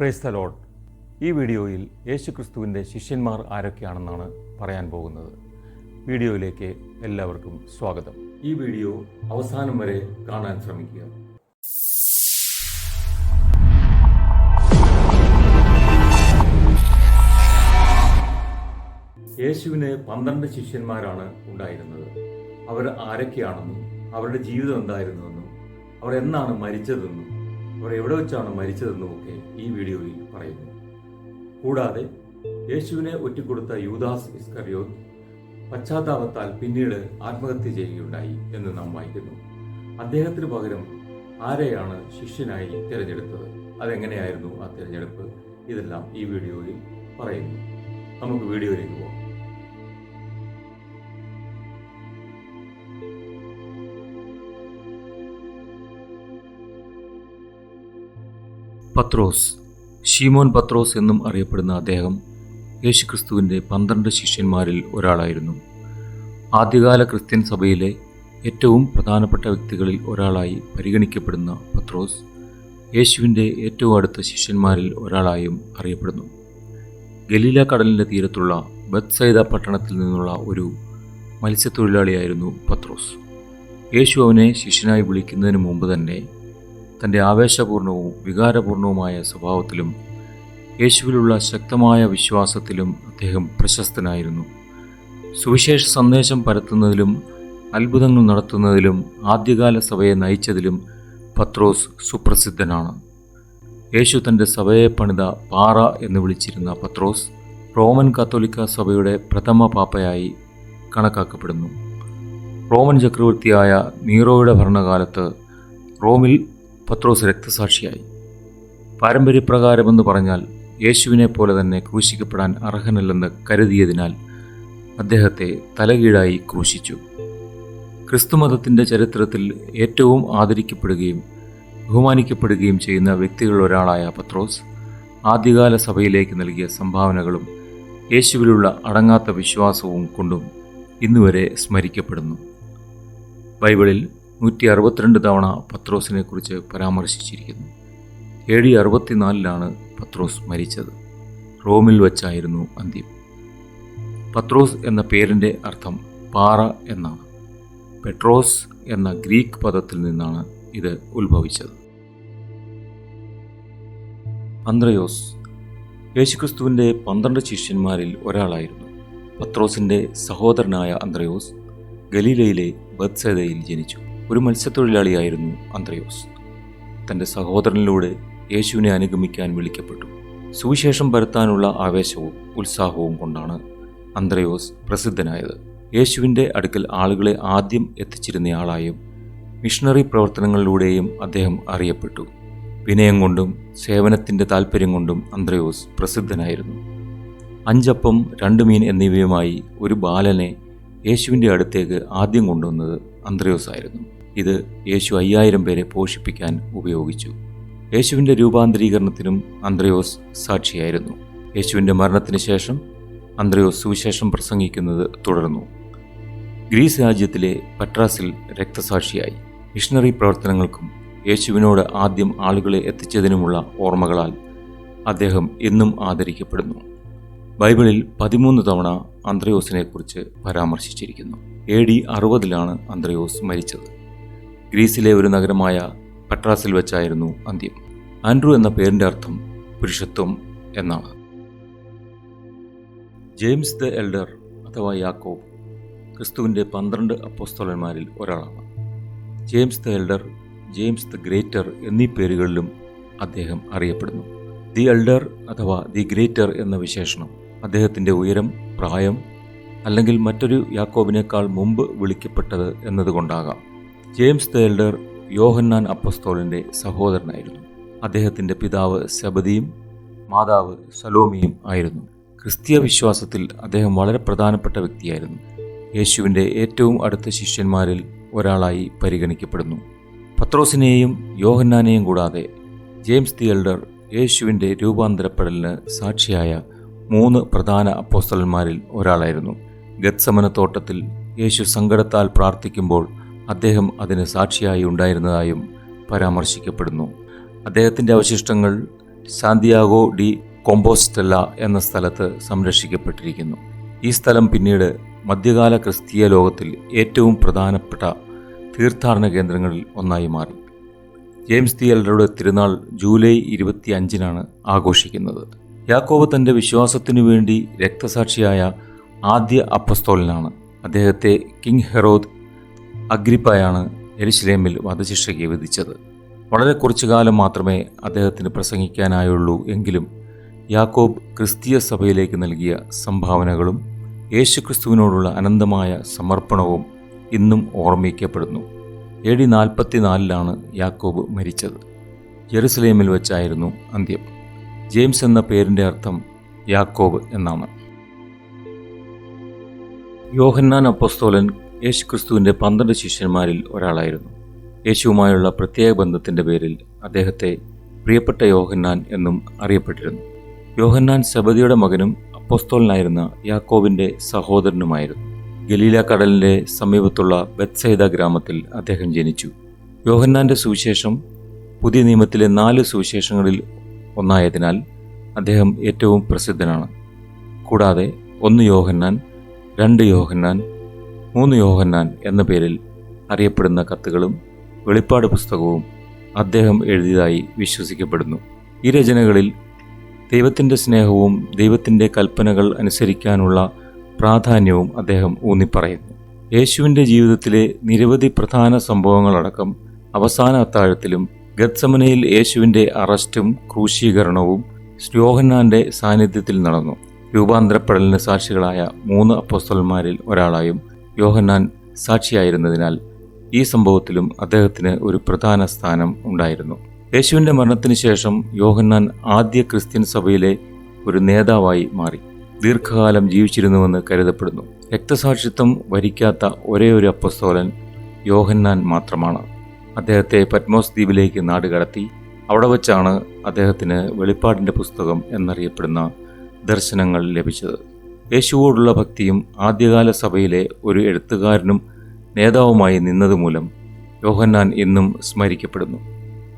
Praise the Lord. ഈ വീഡിയോയിൽ യേശുക്രിസ്തുവിൻ്റെ ശിഷ്യന്മാർ ആരൊക്കെയാണെന്നാണ് പറയാൻ പോകുന്നത്. വീഡിയോയിലേക്ക് എല്ലാവർക്കും സ്വാഗതം. ഈ വീഡിയോ അവസാനം വരെ കാണാൻ ശ്രമിക്കുക. യേശുവിന് 12 ശിഷ്യന്മാരാണ് ഉണ്ടായിരുന്നത്. അവർ ആരൊക്കെയാണെന്നും അവരുടെ ജീവിതം എന്തായിരുന്നുവെന്നും അവർ എന്നാണ് മരിച്ചതെന്നും അവർ എവിടെ വെച്ചാണ് മരിച്ചതെന്നുമൊക്കെ ഈ വീഡിയോയിൽ പറയുന്നു. കൂടാതെ യേശുവിനെ ഒറ്റിക്കൊടുത്ത യൂദാസ് ഇസ്കറിയോത്ത് പശ്ചാത്താപത്താൽ പിന്നീട് ആത്മഹത്യ ചെയ്യുകയുണ്ടായി എന്ന് നാം വായിക്കുന്നു. അദ്ദേഹത്തിന് പകരം ആരെയാണ് ശിഷ്യനായി തിരഞ്ഞെടുത്തത്, അതെങ്ങനെയായിരുന്നു ആ തിരഞ്ഞെടുപ്പ്, ഇതെല്ലാം ഈ വീഡിയോയിൽ പറയുന്നു. നമുക്ക് വീഡിയോയിലേക്ക് പോകാം. പത്രോസ്, ശീമോൻ പത്രോസ് എന്നും അറിയപ്പെടുന്ന അദ്ദേഹം യേശുക്രിസ്തുവിൻ്റെ 12 ശിഷ്യന്മാരിൽ ഒരാളായിരുന്നു. ആദ്യകാല ക്രിസ്ത്യൻ സഭയിലെ ഏറ്റവും പ്രധാനപ്പെട്ട വ്യക്തികളിൽ ഒരാളായി പരിഗണിക്കപ്പെടുന്ന പത്രോസ് യേശുവിൻ്റെ ഏറ്റവും അടുത്ത ശിഷ്യന്മാരിൽ ഒരാളായും അറിയപ്പെടുന്നു. ഗലീല കടലിൻ്റെ തീരത്തുള്ള ബത്സൈദ പട്ടണത്തിൽ നിന്നുള്ള ഒരു മത്സ്യത്തൊഴിലാളിയായിരുന്നു പത്രോസ്. യേശു അവനെ ശിഷ്യനായി വിളിക്കുന്നതിന് മുമ്പ് തന്നെ തൻ്റെ ആവേശപൂർണവും വികാരപൂർണവുമായ സ്വഭാവത്തിലും യേശുവിലുള്ള ശക്തമായ വിശ്വാസത്തിലും അദ്ദേഹം പ്രശസ്തനായിരുന്നു. സുവിശേഷ സന്ദേശം പരത്തുന്നതിലും അത്ഭുതങ്ങൾ നടത്തുന്നതിലും ആദ്യകാല സഭയെ നയിച്ചതിലും പത്രോസ് സുപ്രസിദ്ധനാണ്. യേശു തൻ്റെ സഭയെ പണിത പാറ എന്ന് വിളിച്ചിരുന്ന പത്രോസ് റോമൻ കത്തോലിക്ക സഭയുടെ പ്രഥമ പാപ്പയായി കണക്കാക്കപ്പെടുന്നു. റോമൻ ചക്രവർത്തിയായ നീറോയുടെ ഭരണകാലത്ത് റോമിൽ പത്രോസ് രക്തസാക്ഷിയായി. പാരമ്പര്യപ്രകാരമെന്ന് പറഞ്ഞാൽ യേശുവിനെ പോലെ തന്നെ ക്രൂശിക്കപ്പെടാൻ അർഹനല്ലെന്ന് കരുതിയതിനാൽ അദ്ദേഹത്തെ തലകീഴായി ക്രൂശിച്ചു. ക്രിസ്തുമതത്തിൻ്റെ ചരിത്രത്തിൽ ഏറ്റവും ആദരിക്കപ്പെടുകയും ബഹുമാനിക്കപ്പെടുകയും ചെയ്യുന്ന വ്യക്തികളിലൊരാളായ പത്രോസ് ആദ്യകാല സഭയിലേക്ക് നൽകിയ സംഭാവനകളും യേശുവിലുള്ള അടങ്ങാത്ത വിശ്വാസവും കൊണ്ടും ഇന്നുവരെ സ്മരിക്കപ്പെടുന്നു. ബൈബിളിൽ 162 തവണ പത്രോസിനെ കുറിച്ച് പരാമർശിച്ചിരിക്കുന്നു. AD 64 പത്രോസ് മരിച്ചത്. റോമിൽ വച്ചായിരുന്നു അന്ത്യം. പത്രോസ് എന്ന പേരിൻ്റെ അർത്ഥം പാറ എന്നാണ്. പെട്രോസ് എന്ന ഗ്രീക്ക് പദത്തിൽ നിന്നാണ് ഇത് ഉത്ഭവിച്ചത്. അന്ത്രയോസ് യേശുക്രിസ്തുവിൻ്റെ 12 ശിഷ്യന്മാരിൽ ഒരാളായിരുന്നു. പത്രോസിൻ്റെ സഹോദരനായ അന്ത്രയോസ് ഗലീലയിലെ ബത്സൈദയിൽ ജനിച്ചു. ഒരു മത്സ്യത്തൊഴിലാളിയായിരുന്നു അന്ത്രയോസ്. തൻ്റെ സഹോദരനിലൂടെ യേശുവിനെ അനുഗമിക്കാൻ വിളിക്കപ്പെട്ടു. സുവിശേഷം പരത്താനുള്ള ആവേശവും ഉത്സാഹവും കൊണ്ടാണ് അന്ത്രയോസ് പ്രസിദ്ധനായത്. യേശുവിൻ്റെ അടുക്കൽ ആളുകളെ ആദ്യം എത്തിച്ചിരുന്നയാളായും മിഷണറി പ്രവർത്തനങ്ങളിലൂടെയും അദ്ദേഹം അറിയപ്പെട്ടു. വിനയം കൊണ്ടും സേവനത്തിൻ്റെ താൽപ്പര്യം കൊണ്ടും അന്ത്രയോസ് പ്രസിദ്ധനായിരുന്നു. 5 അപ്പം 2 മീൻ എന്നിവയുമായി ഒരു ബാലനെ യേശുവിൻ്റെ അടുത്തേക്ക് ആദ്യം കൊണ്ടുവന്നത് അന്ത്രയോസ് ആയിരുന്നു. ഇത് യേശു 5000 പേരെ പോഷിപ്പിക്കാൻ ഉപയോഗിച്ചു. യേശുവിൻ്റെ രൂപാന്തരീകരണത്തിനും അന്ത്രയോസ് സാക്ഷിയായിരുന്നു. യേശുവിൻ്റെ മരണത്തിന് ശേഷം അന്ത്രയോസ് സുവിശേഷം പ്രസംഗിക്കുന്നത് തുടർന്നു. ഗ്രീസ് രാജ്യത്തിലെ പട്രാസിൽ രക്തസാക്ഷിയായി. മിഷണറി പ്രവർത്തനങ്ങൾക്കും യേശുവിനോട് ആദ്യം ആളുകളെ എത്തിച്ചതിനുമുള്ള ഓർമ്മകളാൽ അദ്ദേഹം എന്നും ആദരിക്കപ്പെടുന്നു. ബൈബിളിൽ 13 തവണ അന്ത്രയോസിനെക്കുറിച്ച് പരാമർശിച്ചിരിക്കുന്നു. AD 60 അന്ത്രയോസ് മരിച്ചത്. ഗ്രീസിലെ ഒരു നഗരമായ പട്രാസിൽ വെച്ചായിരുന്നു അന്ത്യം. ആൻഡ്രൂ എന്ന പേരിൻ്റെ അർത്ഥം പുരുഷത്വം എന്നാണ്. ജെയിംസ് ദ എൽഡർ അഥവാ യാക്കോബ് ക്രിസ്തുവിൻ്റെ 12 അപ്പോസ്തലന്മാരിൽ ഒരാളാണ്. James the elder, James the greater എന്നീ പേരുകളിലും അദ്ദേഹം അറിയപ്പെടുന്നു. ദി എൽഡർ അഥവാ ദി ഗ്രേറ്റർ എന്ന വിശേഷണം അദ്ദേഹത്തിൻ്റെ ഉയരം, പ്രായം അല്ലെങ്കിൽ മറ്റൊരു യാക്കോബിനേക്കാൾ മുമ്പ് വിളിക്കപ്പെട്ടത് എന്നതുകൊണ്ടാകാം. ജെയിംസ് ദ എൽഡർ യോഹന്നാൻ അപ്പസ്തോലൻ്റെ സഹോദരനായിരുന്നു. അദ്ദേഹത്തിൻ്റെ പിതാവ് സെബദിയും മാതാവ് സലോമിയും ആയിരുന്നു. ക്രിസ്തീയ വിശ്വാസത്തിൽ അദ്ദേഹം വളരെ പ്രധാനപ്പെട്ട വ്യക്തിയായിരുന്നു. യേശുവിൻ്റെ ഏറ്റവും അടുത്ത ശിഷ്യന്മാരിൽ ഒരാളായി പരിഗണിക്കപ്പെടുന്നു. പത്രോസിനെയും യോഹന്നാനെയും കൂടാതെ ജെയിംസ് ദി എൽഡർ യേശുവിൻ്റെ രൂപാന്തരപ്പെടലിന് സാക്ഷിയായ 3 പ്രധാന അപ്പോസ്തലന്മാരിൽ ഒരാളായിരുന്നു. ഗത്സമന തോട്ടത്തിൽ യേശു സങ്കടത്താൽ പ്രാർത്ഥിക്കുമ്പോൾ അദ്ദേഹം അതിന് സാക്ഷിയായി ഉണ്ടായിരുന്നതായും പരാമർശിക്കപ്പെടുന്നു. അദ്ദേഹത്തിൻ്റെ അവശിഷ്ടങ്ങൾ സാന്തിയാഗോ ഡി കോമ്പോസ്റ്റെല്ല എന്ന സ്ഥലത്ത് സംരക്ഷിക്കപ്പെട്ടിരിക്കുന്നു. ഈ സ്ഥലം പിന്നീട് മധ്യകാല ക്രിസ്തീയ ലോകത്തിൽ ഏറ്റവും പ്രധാനപ്പെട്ട തീർത്ഥാടന കേന്ദ്രങ്ങളിൽ ഒന്നായി മാറി. ജെയിംസ് ദി എൽഡറുടെ തിരുനാൾ ജൂലൈ 25 ആഘോഷിക്കുന്നത്. യാക്കോബ് തൻ്റെ വിശ്വാസത്തിനു വേണ്ടി രക്തസാക്ഷിയായ ആദ്യ അപ്പസ്തോലനാണ്. അദ്ദേഹത്തെ കിങ് ഹെറോദ് അഗ്രിപ്പയാണ് യെരുശലേമിൽ വധശിക്ഷയ്ക്ക് വിധിച്ചത്. വളരെ കുറച്ചു കാലം മാത്രമേ അദ്ദേഹത്തിന് പ്രസംഗിക്കാനായുള്ളൂ. എങ്കിലും യാക്കോബ് ക്രിസ്തീയ സഭയിലേക്ക് നൽകിയ സംഭാവനകളും യേശുക്രിസ്തുവിനോടുള്ള അനന്തമായ സമർപ്പണവും ഇന്നും ഓർമ്മിക്കപ്പെടുന്നു. AD 44 യാക്കോബ് മരിച്ചത്. ജെറുസലേമിൽ വെച്ചായിരുന്നു അന്ത്യം. ജെയിംസ് എന്ന പേരിൻ്റെ അർത്ഥം യാക്കോബ് എന്നാണ്. യോഹന്നാൻ അപ്പോസ്തലൻ യേശുക്രിസ്തുവിൻ്റെ 12 ശിഷ്യന്മാരിൽ ഒരാളായിരുന്നു. യേശുവുമായുള്ള പ്രത്യേക ബന്ധത്തിൻ്റെ പേരിൽ അദ്ദേഹത്തെ പ്രിയപ്പെട്ട യോഹന്നാൻ എന്നും അറിയപ്പെട്ടിരുന്നു. യോഹന്നാൻ സെബദിയുടെ മകനും അപ്പോസ്തലനായിരുന്ന യാക്കോബിൻ്റെ സഹോദരനുമായിരുന്നു. ഗലീല കടലിൻ്റെ സമീപത്തുള്ള ബെത്സൈദ ഗ്രാമത്തിൽ അദ്ദേഹം ജനിച്ചു. യോഹന്നാൻ്റെ സുവിശേഷം പുതിയ നിയമത്തിലെ 4 സുവിശേഷങ്ങളിൽ ഒന്നായതിനാൽ അദ്ദേഹം ഏറ്റവും പ്രസിദ്ധനാണ്. കൂടാതെ 1 യോഹന്നാൻ, 2 യോഹന്നാൻ, 3 യോഹന്നാൻ എന്ന പേരിൽ അറിയപ്പെടുന്ന കത്തുകളും വെളിപ്പാട് പുസ്തകവും അദ്ദേഹം എഴുതിയതായി വിശ്വസിക്കപ്പെടുന്നു. ഈ രചനകളിൽ ദൈവത്തിൻ്റെ സ്നേഹവും ദൈവത്തിൻ്റെ കൽപ്പനകൾ അനുസരിക്കാനുള്ള പ്രാധാന്യവും അദ്ദേഹം ഊന്നിപ്പറയുന്നു. യേശുവിൻ്റെ ജീവിതത്തിലെ നിരവധി പ്രധാന സംഭവങ്ങളടക്കം അവസാന അത്താഴത്തിലും ഗത്സമനയിൽ യേശുവിൻ്റെ അറസ്റ്റും ക്രൂശീകരണവും യോഹന്നാൻ്റെ സാന്നിധ്യത്തിൽ നടന്നു. രൂപാന്തരപ്പെടലിന് സാക്ഷികളായ 3 അപ്പോസ്തലന്മാരിൽ ഒരാളായും യോഹന്നാൻ സാക്ഷിയായിരുന്നതിനാൽ ഈ സംഭവത്തിലും അദ്ദേഹത്തിന് ഒരു പ്രധാന സ്ഥാനം ഉണ്ടായിരുന്നു. യേശുവിൻ്റെ മരണത്തിന് ശേഷം യോഹന്നാൻ ആദ്യ ക്രിസ്ത്യൻ സഭയിലെ ഒരു നേതാവായി മാറി. ദീർഘകാലം ജീവിച്ചിരുന്നുവെന്ന് കരുതപ്പെടുന്നു. രക്തസാക്ഷിത്വം വരിക്കാത്ത ഒരേയൊരു അപ്പോസ്തലൻ യോഹന്നാൻ മാത്രമാണ്. അദ്ദേഹത്തെ പത്മോസ് ദ്വീപിലേക്ക് നാടുകടത്തി. അവിടെ വച്ചാണ് അദ്ദേഹത്തിന് വെളിപ്പാടിൻ്റെ പുസ്തകം എന്നറിയപ്പെടുന്ന ദർശനങ്ങൾ ലഭിച്ചത്. യേശുവോടുള്ള ഭക്തിയും ആദ്യകാല സഭയിലെ ഒരു എഴുത്തുകാരനും നേതാവുമായി നിന്നതുമൂലം യോഹന്നാൻ ഇന്നും സ്മരിക്കപ്പെടുന്നു.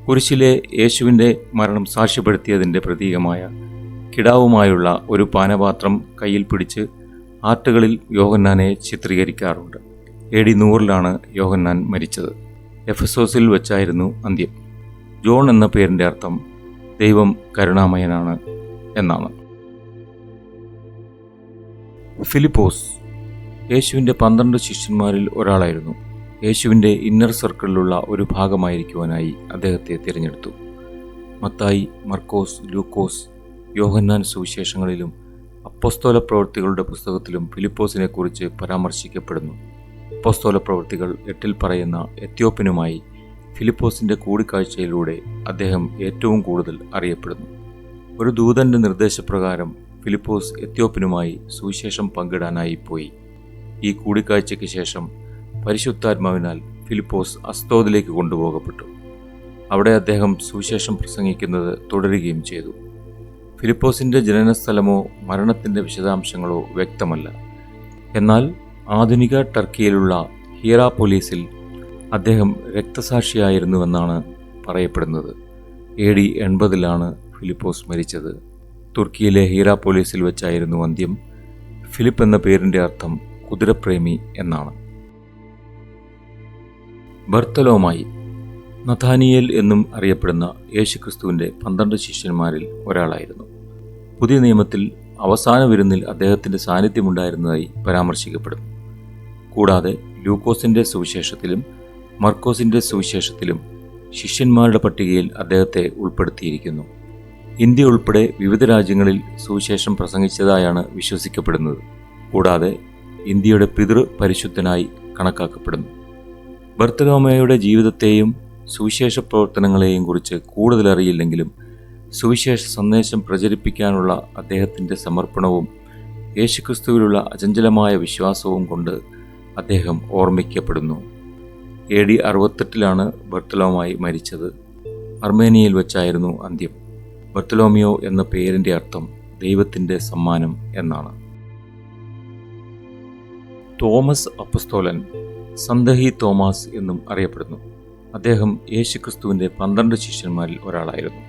കുരിശിലെ യേശുവിൻ്റെ മരണം സാക്ഷ്യപ്പെടുത്തിയതിൻ്റെ പ്രതീകമായ കിടാവുമായുള്ള ഒരു പാനപാത്രം കയ്യിൽ പിടിച്ച് ആർട്ടുകളിൽ യോഹന്നാനെ ചിത്രീകരിക്കാറുണ്ട്. AD 100 യോഹന്നാൻ മരിച്ചത്. എഫെസോസിൽ വെച്ചായിരുന്നു അന്ത്യം. ജോൺ എന്ന പേരിൻ്റെ അർത്ഥം ദൈവം കരുണാമയനാണ് എന്നാണ്. ഫിലിപ്പോസ് യേശുവിൻ്റെ 12 ശിഷ്യന്മാരിൽ ഒരാളായിരുന്നു. യേശുവിൻ്റെ ഇന്നർ സർക്കിളിലുള്ള ഒരു ഭാഗമായിരിക്കുവാനായി അദ്ദേഹത്തെ തിരഞ്ഞെടുത്തു. മത്തായി, മർക്കോസ്, ലൂക്കോസ്, യോഹന്നാൻ സുവിശേഷങ്ങളിലും അപ്പോസ്തല പ്രവൃത്തികളുടെ പുസ്തകത്തിലും ഫിലിപ്പോസിനെ കുറിച്ച് പരാമർശിക്കപ്പെടുന്നു. അപ്പോസ്തല പ്രവൃത്തികൾ 8 പറയുന്ന എത്യോപ്യനുമായി ഫിലിപ്പോസിൻ്റെ കൂടിക്കാഴ്ചയിലൂടെ അദ്ദേഹം ഏറ്റവും കൂടുതൽ അറിയപ്പെടുന്നു. ഒരു ദൂതൻ്റെ നിർദ്ദേശപ്രകാരം ഫിലിപ്പോസ് എത്യോപ്യനുമായി സുവിശേഷം പങ്കിടാനായി പോയി. ഈ കൂടിക്കാഴ്ചയ്ക്ക് ശേഷം പരിശുദ്ധാത്മാവിനാൽ ഫിലിപ്പോസ് അസ്തോദിലേക്ക് കൊണ്ടുപോകപ്പെട്ടു. അവിടെ അദ്ദേഹം സുവിശേഷം പ്രസംഗിക്കുന്നത് തുടരുകയും ചെയ്തു. ഫിലിപ്പോസിൻ്റെ ജനനസ്ഥലമോ മരണത്തിൻ്റെ വിശദാംശങ്ങളോ വ്യക്തമല്ല. എന്നാൽ ആധുനിക ടർക്കിയിലുള്ള ഹിയറാപോലിസിൽ അദ്ദേഹം രക്തസാക്ഷിയായിരുന്നുവെന്നാണ് പറയപ്പെടുന്നത്. AD 80 ഫിലിപ്പോസ് മരിച്ചത്. തുർക്കിയിലെ ഹിയറാപോലിസിൽ വെച്ചായിരുന്നു അന്ത്യം. ഫിലിപ്പ് എന്ന പേരിൻ്റെ അർത്ഥം കുതിരപ്രേമി എന്നാണ്. ബർത്തലോമായി നഥാനിയേൽ എന്നും അറിയപ്പെടുന്ന യേശുക്രിസ്തുവിൻ്റെ 12 ശിഷ്യന്മാരിൽ ഒരാളായിരുന്നു. പുതിയ നിയമത്തിൽ അവസാന വിരുന്നിൽ അദ്ദേഹത്തിൻ്റെ സാന്നിധ്യമുണ്ടായിരുന്നതായി പരാമർശിക്കപ്പെടുന്നു. കൂടാതെ ലൂക്കോസിൻ്റെ സുവിശേഷത്തിലും മർക്കോസിൻ്റെ സുവിശേഷത്തിലും ശിഷ്യന്മാരുടെ പട്ടികയിൽ അദ്ദേഹത്തെ ഉൾപ്പെടുത്തിയിരിക്കുന്നു. ഇന്ത്യ ഉൾപ്പെടെ വിവിധ രാജ്യങ്ങളിൽ സുവിശേഷം പ്രസംഗിച്ചതായാണ് വിശ്വസിക്കപ്പെടുന്നത്. കൂടാതെ ഇന്ത്യയുടെ പിതൃ പരിശുദ്ധനായി കണക്കാക്കപ്പെടുന്നു. ബർത്തലോമയുടെ ജീവിതത്തെയും സുവിശേഷ പ്രവർത്തനങ്ങളെയും കുറിച്ച് കൂടുതൽ അറിയില്ലെങ്കിലും സുവിശേഷ സന്ദേശം പ്രചരിപ്പിക്കാനുള്ള അദ്ദേഹത്തിൻ്റെ സമർപ്പണവും യേശുക്രിസ്തുവിലുള്ള അചഞ്ചലമായ വിശ്വാസവും കൊണ്ട് അദ്ദേഹം ഓർമ്മിക്കപ്പെടുന്നു. AD 68 ബർത്തലോമായി മരിച്ചത്. അർമേനിയയിൽ വെച്ചായിരുന്നു അന്ത്യം. ബർത്തലോമിയോ എന്ന പേരിൻ്റെ അർത്ഥം ദൈവത്തിൻ്റെ സമ്മാനം എന്നാണ്. തോമസ് അപ്പസ്തോലൻ സന്തഹി തോമാസ് എന്നും അറിയപ്പെടുന്നു. അദ്ദേഹം യേശുക്രിസ്തുവിൻ്റെ 12 ശിഷ്യന്മാരിൽ ഒരാളായിരുന്നു.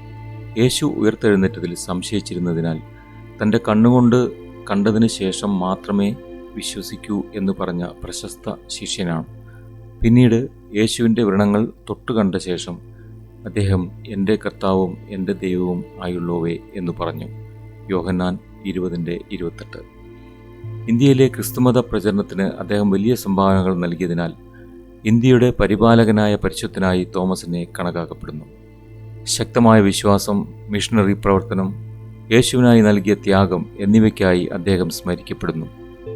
യേശു ഉയർത്തെഴുന്നേറ്റതിൽ സംശയിച്ചിരുന്നതിനാൽ തൻ്റെ കണ്ണുകൊണ്ട് കണ്ടതിന് ശേഷം മാത്രമേ വിശ്വസിക്കൂ എന്ന് പറഞ്ഞ പ്രശസ്ത ശിഷ്യനാണ്. പിന്നീട് യേശുവിൻ്റെ വ്രണങ്ങൾ തൊട്ടുകണ്ട ശേഷം അദ്ദേഹം എൻ്റെ കർത്താവും എൻ്റെ ദൈവവും ആയുള്ളോവേ എന്ന് പറഞ്ഞു. യോഹന്നാൻ 20:28. ഇന്ത്യയിലെ ക്രിസ്തുമത പ്രചരണത്തിന് അദ്ദേഹം വലിയ സംഭാവനകൾ നൽകിയതിനാൽ ഇന്ത്യയുടെ പരിപാലകനായ പരിശുദ്ധനായി തോമസിനെ കണക്കാക്കപ്പെടുന്നു. ശക്തമായ വിശ്വാസം, മിഷണറി പ്രവർത്തനം, യേശുവിനായി നൽകിയ ത്യാഗം എന്നിവയ്ക്കായി അദ്ദേഹം സ്മരിക്കപ്പെടുന്നു.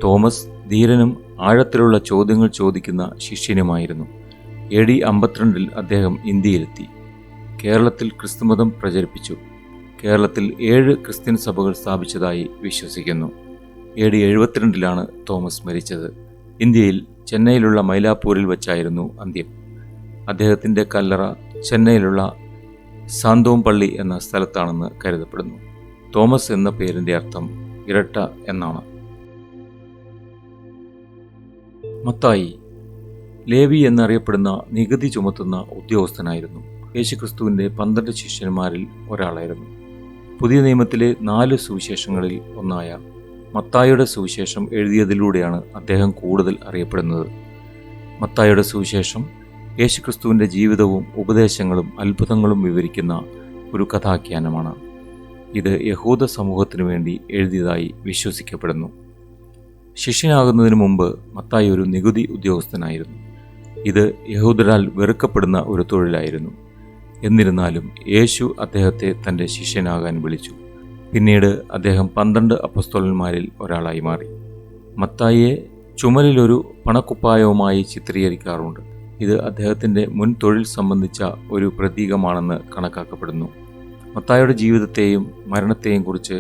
തോമസ് ധീരനും ആഴത്തിലുള്ള ചോദ്യങ്ങൾ ചോദിക്കുന്ന ശിഷ്യനുമായിരുന്നു. AD 52 അദ്ദേഹം ഇന്ത്യയിലെത്തി. കേരളത്തിൽ ക്രിസ്തുമതം പ്രചരിപ്പിച്ചു. കേരളത്തിൽ 7 ക്രിസ്ത്യൻ സഭകൾ സ്ഥാപിച്ചതായി വിശ്വസിക്കുന്നു. AD 72 തോമസ് മരിച്ചത്. ഇന്ത്യയിൽ ചെന്നൈയിലുള്ള മൈലാപ്പൂരിൽ വച്ചായിരുന്നു അന്ത്യം. അദ്ദേഹത്തിൻ്റെ കല്ലറ ചെന്നൈയിലുള്ള സാന്തോംപള്ളി എന്ന സ്ഥലത്താണെന്ന് കരുതപ്പെടുന്നു. തോമസ് എന്ന പേരിൻ്റെ അർത്ഥം ഇരട്ട എന്നാണ്. മത്തായി ലേവി എന്നറിയപ്പെടുന്ന നികുതി ചുമത്തുന്ന ഉദ്യോഗസ്ഥനായിരുന്നു. യേശുക്രിസ്തുവിൻ്റെ 12 ശിഷ്യന്മാരിൽ ഒരാളായിരുന്നു. പുതിയ നിയമത്തിലെ 4 സുവിശേഷങ്ങളിൽ ഒന്നായ മത്തായിയുടെ സുവിശേഷം എഴുതിയതിലൂടെയാണ് അദ്ദേഹം കൂടുതൽ അറിയപ്പെടുന്നത്. മത്തായിയുടെ സുവിശേഷം യേശുക്രിസ്തുവിൻ്റെ ജീവിതവും ഉപദേശങ്ങളും അത്ഭുതങ്ങളും വിവരിക്കുന്ന ഒരു കഥാഖ്യാനമാണ്. ഇത് യഹൂദ സമൂഹത്തിനു വേണ്ടി എഴുതിയതായി വിശ്വസിക്കപ്പെടുന്നു. ശിഷ്യനാകുന്നതിന് മുമ്പ് മത്തായി ഒരു നികുതി ഉദ്യോഗസ്ഥനായിരുന്നു. ഇത് യഹൂദരാൽ വെറുക്കപ്പെടുന്ന ഒരു തൊഴിലായിരുന്നു. എന്നിരുന്നാലും യേശു അദ്ദേഹത്തെ തൻ്റെ ശിഷ്യനാകാൻ വിളിച്ചു. പിന്നീട് അദ്ദേഹം 12 അപ്പോസ്തലന്മാരിൽ ഒരാളായി മാറി. മത്തായിയെ ചുമലിലൊരു പണക്കുപ്പായവുമായി ചിത്രീകരിക്കാറുണ്ട്. ഇത് അദ്ദേഹത്തിൻ്റെ മുൻ തൊഴിൽ സംബന്ധിച്ച ഒരു പ്രതീകമാണെന്ന് കണക്കാക്കപ്പെടുന്നു. മത്തായിയുടെ ജീവിതത്തെയും മരണത്തെയും കുറിച്ച്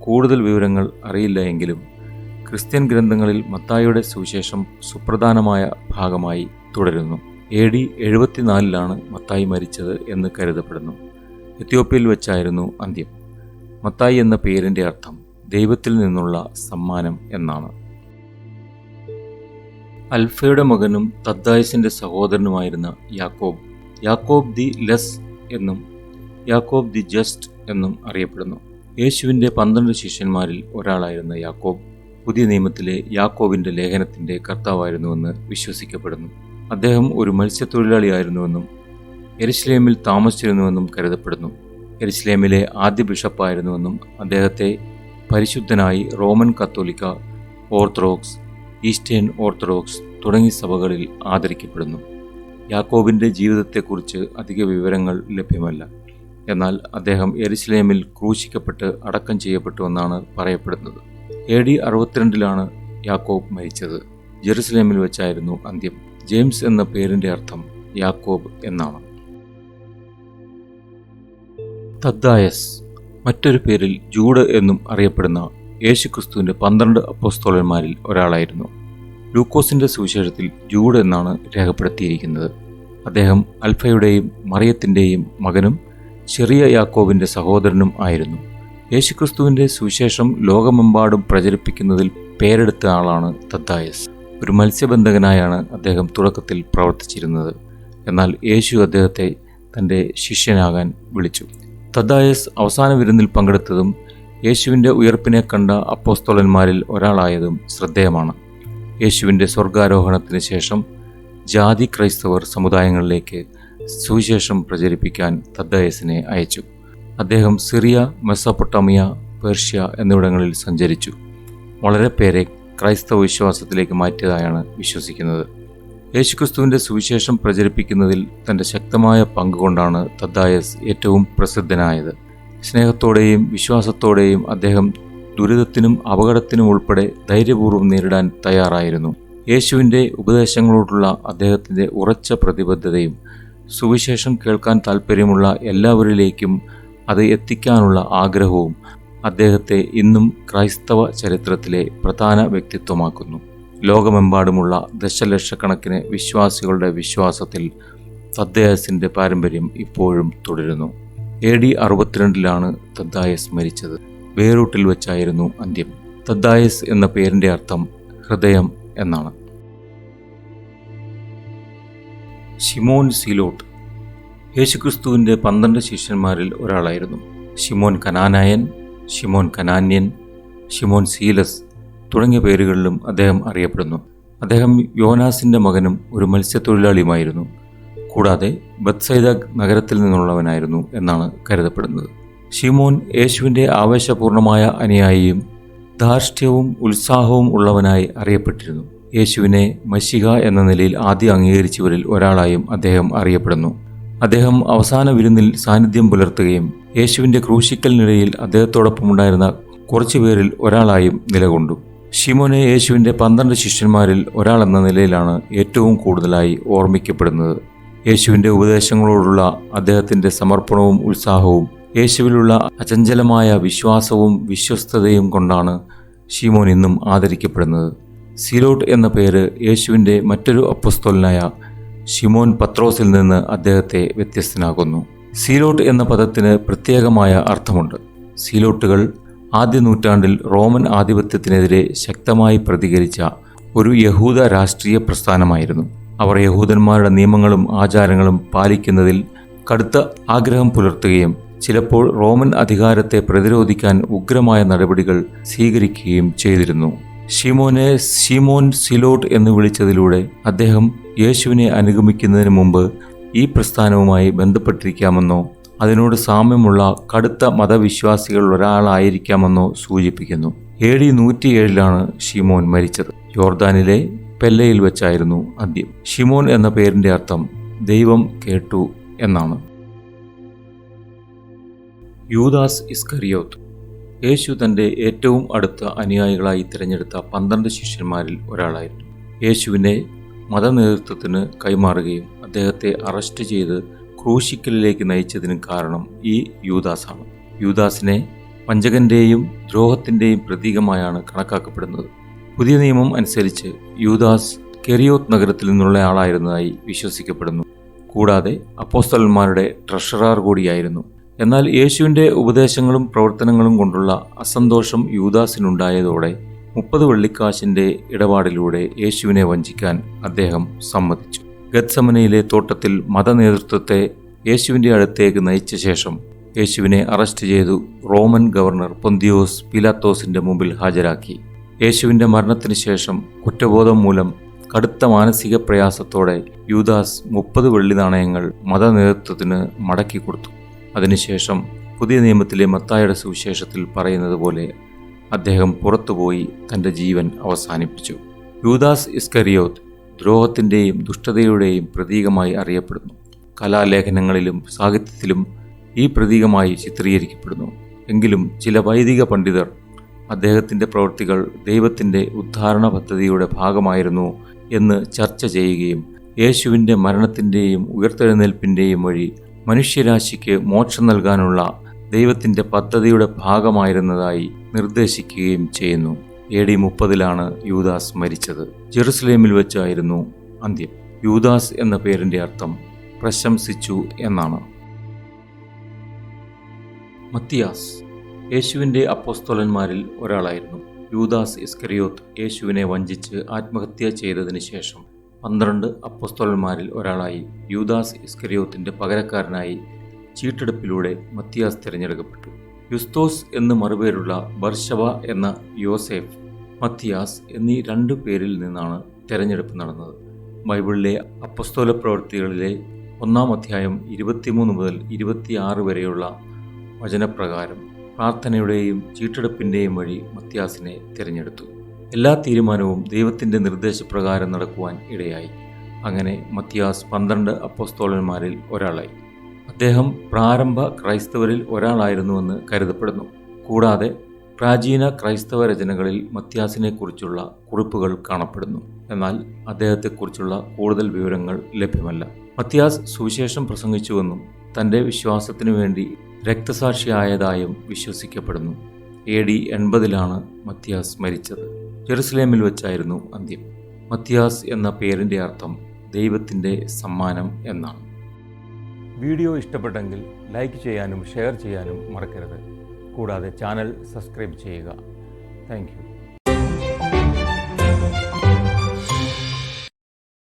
കൂടുതൽ വിവരങ്ങൾ അറിയില്ല എങ്കിലും ക്രിസ്ത്യൻ ഗ്രന്ഥങ്ങളിൽ മത്തായിയുടെ സുവിശേഷം സുപ്രധാനമായ ഭാഗമായി തുടരുന്നു. AD 74 മത്തായി മരിച്ചത് എന്ന് കരുതപ്പെടുന്നു. എത്യോപ്യയിൽ വെച്ചായിരുന്നു അന്ത്യം. മത്തായി എന്ന പേരിൻ്റെ അർത്ഥം ദൈവത്തിൽ നിന്നുള്ള സമ്മാനം എന്നാണ്. അൽഫയുടെ മകനും തദ്ദായസിൻ്റെ സഹോദരനുമായിരുന്ന യാക്കോബ്, യാക്കോബ് ദി ലെസ് എന്നും യാക്കോബ് ദി ജസ്റ്റ് എന്നും അറിയപ്പെടുന്നു. യേശുവിൻ്റെ 12 ശിഷ്യന്മാരിൽ ഒരാളായിരുന്ന യാക്കോബ് പുതിയ നിയമത്തിലെ യാക്കോബിൻ്റെ ലേഖനത്തിൻ്റെ കർത്താവായിരുന്നുവെന്ന് വിശ്വസിക്കപ്പെടുന്നു. അദ്ദേഹം ഒരു മത്സ്യത്തൊഴിലാളിയായിരുന്നുവെന്നും യെരുശലേമിൽ താമസിച്ചിരുന്നുവെന്നും കരുതപ്പെടുന്നു. യെരുശലേമിലെ ആദ്യ ബിഷപ്പായിരുന്നുവെന്നും അദ്ദേഹത്തെ പരിശുദ്ധനായി റോമൻ കത്തോലിക്ക, ഓർത്തഡോക്സ്, ഈസ്റ്റേൺ ഓർത്തഡോക്സ് തുടങ്ങിയ സഭകളിൽ ആദരിക്കപ്പെടുന്നു. യാക്കോബിൻ്റെ ജീവിതത്തെക്കുറിച്ച് അധിക വിവരങ്ങൾ ലഭ്യമല്ല. എന്നാൽ അദ്ദേഹം യെരുശലേമിൽ ക്രൂശിക്കപ്പെട്ട് അടക്കം ചെയ്യപ്പെട്ടുവെന്നാണ് പറയപ്പെടുന്നത്. AD 62 യാക്കോബ് മരിച്ചത്. ജെറുസലേമിൽ വെച്ചായിരുന്നു അന്ത്യം. ജെയിംസ് എന്ന പേരിൻ്റെ അർത്ഥം യാക്കോബ് എന്നാണ്. തദ്ദായസ് മറ്റൊരു പേരിൽ ജൂഡ് എന്നും അറിയപ്പെടുന്ന യേശുക്രിസ്തുവിൻ്റെ 12 അപ്പോസ്തലന്മാരിൽ ഒരാളായിരുന്നു. ലൂക്കോസിൻ്റെ സുവിശേഷത്തിൽ ജൂഡ് എന്നാണ് രേഖപ്പെടുത്തിയിരിക്കുന്നത്. അദ്ദേഹം അൽഫയുടെയും മറിയത്തിൻ്റെയും മകനും ചെറിയ യാക്കോബിൻ്റെ സഹോദരനും ആയിരുന്നു. യേശുക്രിസ്തുവിൻ്റെ സുവിശേഷം ലോകമെമ്പാടും പ്രചരിപ്പിക്കുന്നതിൽ പേരെടുത്ത ആളാണ് തദ്ദായസ്. ഒരു മത്സ്യബന്ധകനായാണ് അദ്ദേഹം തുടക്കത്തിൽ പ്രവർത്തിച്ചിരുന്നത്. എന്നാൽ യേശു അദ്ദേഹത്തെ തൻ്റെ ശിഷ്യനാകാൻ വിളിച്ചു. തദ്ദായസ് അവസാന വിരുന്നിൽ പങ്കെടുത്തതും യേശുവിൻ്റെ ഉയർപ്പിനെ കണ്ട അപ്പോസ്തലന്മാരിൽ ഒരാളായതും ശ്രദ്ധേയമാണ്. യേശുവിൻ്റെ സ്വർഗാരോഹണത്തിന് ശേഷം ജാതി ക്രൈസ്തവർ സമുദായങ്ങളിലേക്ക് സുവിശേഷം പ്രചരിപ്പിക്കാൻ തദ്ദായസിനെ അയച്ചു. അദ്ദേഹം സിറിയ, മെസൊപ്പൊട്ടാമിയ, പേർഷ്യ എന്നിവിടങ്ങളിൽ സഞ്ചരിച്ചു. വളരെ പേരെ ക്രൈസ്തവ വിശ്വാസത്തിലേക്ക് മാറ്റിയതായാണ് വിശ്വസിക്കുന്നത്. യേശുക്രിസ്തുവിൻ്റെ സുവിശേഷം പ്രചരിപ്പിക്കുന്നതിൽ തൻ്റെ ശക്തമായ പങ്കുകൊണ്ടാണ് തദ്ദായസ് ഏറ്റവും പ്രസിദ്ധനായത്. സ്നേഹത്തോടെയും വിശ്വാസത്തോടെയും അദ്ദേഹം ദുരിതത്തിനും അപകടത്തിനും ഉൾപ്പെടെ ധൈര്യപൂർവ്വം നേരിടാൻ തയ്യാറായിരുന്നു. യേശുവിൻ്റെ ഉപദേശങ്ങളോടുള്ള അദ്ദേഹത്തിൻ്റെ ഉറച്ച പ്രതിബദ്ധതയും സുവിശേഷം കേൾക്കാൻ താൽപ്പര്യമുള്ള എല്ലാവരിലേക്കും അത് എത്തിക്കാനുള്ള ആഗ്രഹവും അദ്ദേഹത്തെ ഇന്നും ക്രൈസ്തവ ചരിത്രത്തിലെ പ്രധാന വ്യക്തിത്വമാക്കുന്നു. ലോകമെമ്പാടുമുള്ള ദശലക്ഷക്കണക്കിന് വിശ്വാസികളുടെ വിശ്വാസത്തിൽ തദ്ദായസിൻ്റെ പാരമ്പര്യം ഇപ്പോഴും തുടരുന്നു. AD 62 തദ്ദായസ് മരിച്ചത്. ബെയ്റൂട്ടിൽ വെച്ചായിരുന്നു അന്ത്യം. തദ്ദായസ് എന്ന പേരിൻ്റെ അർത്ഥം ഹൃദയം എന്നാണ്. ശിമോൻ സീലോട്ട് യേശുക്രിസ്തുവിൻ്റെ 12 ശിഷ്യന്മാരിൽ ഒരാളായിരുന്നു. ശിമോൻ കനാനായൻ, ശിമോൻ കനാന്യൻ, ശിമോൻ സീലസ് തുടങ്ങിയ പേരുകളിലും അദ്ദേഹം അറിയപ്പെടുന്നു. അദ്ദേഹം യോനാസിൻ്റെ മകനും ഒരു മത്സ്യത്തൊഴിലാളിയുമായിരുന്നു. കൂടാതെ ബത്സൈദ നഗരത്തിൽ നിന്നുള്ളവനായിരുന്നു എന്നാണ് കരുതപ്പെടുന്നത്. ശിമോൻ യേശുവിൻ്റെ ആവേശപൂർണമായ അനുയായിയും ധാർഷ്ട്യവും ഉത്സാഹവും ഉള്ളവനായി അറിയപ്പെട്ടിരുന്നു. യേശുവിനെ മശിഹ എന്ന നിലയിൽ ആദ്യം അംഗീകരിച്ചവരിൽ ഒരാളായും അദ്ദേഹം അറിയപ്പെടുന്നു. അദ്ദേഹം അവസാന വിരുന്നിൽ സാന്നിധ്യം പുലർത്തുകയും യേശുവിൻ്റെ ക്രൂശിക്കലിനിടയിൽ അദ്ദേഹത്തോടൊപ്പമുണ്ടായിരുന്ന കുറച്ചുപേരിൽ ഒരാളായും നിലകൊണ്ടു. ശിമോനെ യേശുവിൻ്റെ 12 ശിഷ്യന്മാരിൽ ഒരാളെന്ന നിലയിലാണ് ഏറ്റവും കൂടുതലായി ഓർമ്മിക്കപ്പെടുന്നത്. യേശുവിൻ്റെ ഉപദേശങ്ങളോടുള്ള അദ്ദേഹത്തിൻ്റെ സമർപ്പണവും ഉത്സാഹവും യേശുവിലുള്ള അചഞ്ചലമായ വിശ്വാസവും വിശ്വസ്തതയും കൊണ്ടാണ് ശിമോൻ ഇന്നും ആദരിക്കപ്പെടുന്നത്. സീലോട്ട് എന്ന പേര് യേശുവിൻ്റെ മറ്റൊരു അപ്പോസ്തലനായ ശിമോൻ പത്രോസിൽ നിന്ന് അദ്ദേഹത്തെ വ്യത്യസ്തനാക്കുന്നു. സീലോട്ട് എന്ന പദത്തിന് പ്രത്യേകമായ അർത്ഥമുണ്ട്. സീലോട്ടുകൾ ആദ്യ നൂറ്റാണ്ടിൽ റോമൻ ആധിപത്യത്തിനെതിരെ ശക്തമായി പ്രതികരിച്ച ഒരു യഹൂദ രാഷ്ട്രീയ പ്രസ്ഥാനമായിരുന്നു. അവർ യഹൂദന്മാരുടെ നിയമങ്ങളും ആചാരങ്ങളും പാലിക്കുന്നതിൽ കടുത്ത ആഗ്രഹം പുലർത്തുകയും ചിലപ്പോൾ റോമൻ അധികാരത്തെ പ്രതിരോധിക്കാൻ ഉഗ്രമായ നടപടികൾ സ്വീകരിക്കുകയും ചെയ്തിരുന്നു. ശിമോനെ ശിമോൻ സിലോട്ട് എന്ന് വിളിച്ചതിലൂടെ അദ്ദേഹം യേശുവിനെ അനുഗമിക്കുന്നതിന് മുമ്പ് ഈ പ്രസ്ഥാനവുമായി ബന്ധപ്പെട്ടിരിക്കാമെന്നോ അതിനോട് സാമ്യമുള്ള കടുത്ത മതവിശ്വാസികൾ ഒരാളായിരിക്കാമെന്നോ സൂചിപ്പിക്കുന്നു. AD 107 ശിമോൻ മരിച്ചത്. യോർദാനിലെ പെല്ലയിൽ വെച്ചായിരുന്നു അന്ത്യം. ശിമോൻ എന്ന പേരിൻ്റെ അർത്ഥം ദൈവം കേട്ടു എന്നാണ്. യൂദാസ് ഇസ്കറിയോത്ത് യേശു തൻ്റെ ഏറ്റവും അടുത്ത അനുയായികളായി തിരഞ്ഞെടുത്ത 12 ശിഷ്യന്മാരിൽ ഒരാളായിരുന്നു. യേശുവിനെ മതനേതൃത്വത്തിന് കൈമാറുകയും അദ്ദേഹത്തെ അറസ്റ്റ് ചെയ്ത് ക്രൂശിക്കലിലേക്ക് നയിച്ചതിന് കാരണം ഈ യൂദാസാണ്. യൂദാസിനെ വഞ്ചകന്റെയും ദ്രോഹത്തിൻ്റെയും പ്രതീകമായാണ് കണക്കാക്കപ്പെടുന്നത്. പുതിയ നിയമം അനുസരിച്ച് യൂദാസ് കെറിയോത്ത് നഗരത്തിൽ നിന്നുള്ള ആളായിരുന്നതായി വിശ്വസിക്കപ്പെടുന്നു. കൂടാതെ അപ്പോസ്തലന്മാരുടെ ട്രഷറർ കൂടിയായിരുന്നു. എന്നാൽ യേശുവിൻ്റെ ഉപദേശങ്ങളും പ്രവർത്തനങ്ങളും കൊണ്ടുള്ള അസന്തോഷം യൂദാസിനുണ്ടായതോടെ 30 വെള്ളിക്കാശിൻ്റെ ഇടപാടിലൂടെ യേശുവിനെ വഞ്ചിക്കാൻ അദ്ദേഹം സമ്മതിച്ചു. ഗത്സമനയിലെ തോട്ടത്തിൽ മതനേതൃത്വത്തെ യേശുവിൻ്റെ അടുത്തേക്ക് നയിച്ച ശേഷം യേശുവിനെ അറസ്റ്റ് ചെയ്തു റോമൻ ഗവർണർ പൊന്തിയോസ് പീലാത്തോസിൻ്റെ മുമ്പിൽ ഹാജരാക്കി. യേശുവിൻ്റെ മരണത്തിന് ശേഷം കുറ്റബോധം മൂലം കടുത്ത മാനസിക പ്രയാസത്തോടെ യൂദാസ് 30 വെള്ളി നാണയങ്ങൾ മതനേതൃത്വത്തിന് മടക്കി കൊടുത്തു. അതിനുശേഷം പുതിയ നിയമത്തിലെ മത്തായിയുടെ സുവിശേഷത്തിൽ പറയുന്നത് പോലെ അദ്ദേഹം പുറത്തുപോയി തൻ്റെ ജീവൻ അവസാനിപ്പിച്ചു. യൂദാസ് ഇസ്കറിയോത്ത് ദ്രോഹത്തിൻ്റെയും ദുഷ്ടതയുടെയും പ്രതീകമായി അറിയപ്പെടുന്നു. കലാലേഖനങ്ങളിലും സാഹിത്യത്തിലും ഈ പ്രതീകമായി ചിത്രീകരിക്കപ്പെടുന്നു. എങ്കിലും ചില വൈദിക പണ്ഡിതർ അദ്ദേഹത്തിൻ്റെ പ്രവൃത്തികൾ ദൈവത്തിൻ്റെ ഉദ്ധാരണ പദ്ധതിയുടെ ഭാഗമായിരുന്നു എന്ന് ചർച്ച ചെയ്യുകയും യേശുവിൻ്റെ മരണത്തിൻ്റെയും ഉയർത്തെഴുന്നേൽപ്പിൻ്റെയും വഴി മനുഷ്യരാശിക്ക് മോക്ഷം നൽകാനുള്ള ദൈവത്തിൻ്റെ പദ്ധതിയുടെ ഭാഗമായിരുന്നതായി നിർദ്ദേശിക്കുകയും ചെയ്യുന്നു. AD 30 യൂദാസ് മരിച്ചത്. ജെറുസലേമിൽ വെച്ചായിരുന്നു അന്ത്യം. യൂദാസ് എന്ന പേരിൻ്റെ അർത്ഥം പ്രശംസിച്ചു എന്നാണ്. മത്തിയാസ് യേശുവിൻ്റെ അപ്പോസ്തലന്മാരിൽ ഒരാളായിരുന്നു. യൂദാസ് ഇസ്കറിയോത്ത് യേശുവിനെ വഞ്ചിച്ച് ആത്മഹത്യ ചെയ്തതിന് ശേഷം 12 അപ്പോസ്തലന്മാരിൽ ഒരാളായി യൂദാസ് ഇസ്കറിയോത്തിൻ്റെ പകരക്കാരനായി ചീട്ടെടുപ്പിലൂടെ മത്തിയാസ് തിരഞ്ഞെടുക്കപ്പെട്ടു. യുസ്തോസ് എന്ന് മറുപേരുള്ള ബർശബ എന്ന യോസേഫ്, മത്തിയാസ് എന്നീ 2 പേരിൽ നിന്നാണ് തെരഞ്ഞെടുപ്പ് നടന്നത്. ബൈബിളിലെ അപ്പസ്തോല പ്രവൃത്തികളിലെ 1-ാം അധ്യായം 23 മുതൽ 26 വരെയുള്ള വചനപ്രകാരം പ്രാർത്ഥനയുടെയും ചീട്ടെടുപ്പിൻ്റെയും വഴി മത്തിയാസിനെ തിരഞ്ഞെടുത്തു. എല്ലാ തീരുമാനവും ദൈവത്തിൻ്റെ നിർദ്ദേശപ്രകാരം നടക്കുവാൻ ഇടയായി. അങ്ങനെ മത്തിയാസ് 12 അപ്പോസ്തലന്മാരിൽ ഒരാളായി. അദ്ദേഹം പ്രാരംഭ ക്രൈസ്തവരിൽ ഒരാളായിരുന്നുവെന്ന് കരുതപ്പെടുന്നു. കൂടാതെ പ്രാചീന ക്രൈസ്തവ രചനകളിൽ മത്തിയാസിനെക്കുറിച്ചുള്ള കുറിപ്പുകൾ കാണപ്പെടുന്നു. എന്നാൽ അദ്ദേഹത്തെക്കുറിച്ചുള്ള കൂടുതൽ വിവരങ്ങൾ ലഭ്യമല്ല. മത്തിയാസ് സുവിശേഷം പ്രസംഗിച്ചുവെന്നും തൻ്റെ വിശ്വാസത്തിനു വേണ്ടി രക്തസാക്ഷിയായതായും വിശ്വസിക്കപ്പെടുന്നു. AD 80 മത്തിയാസ് മരിച്ചത്. ജെറുസലേമിൽ വെച്ചായിരുന്നു അന്ത്യം. മത്തിയാസ് എന്ന പേരിൻ്റെ അർത്ഥം ദൈവത്തിൻ്റെ സമ്മാനം എന്നാണ്. വീഡിയോ ഇഷ്ടപ്പെട്ടെങ്കിൽ ലൈക്ക് ചെയ്യാനും ഷെയർ ചെയ്യാനും മറക്കരുത്. കൂടാതെ ചാനൽ സബ്സ്ക്രൈബ് ചെയ്യുക. Thank you.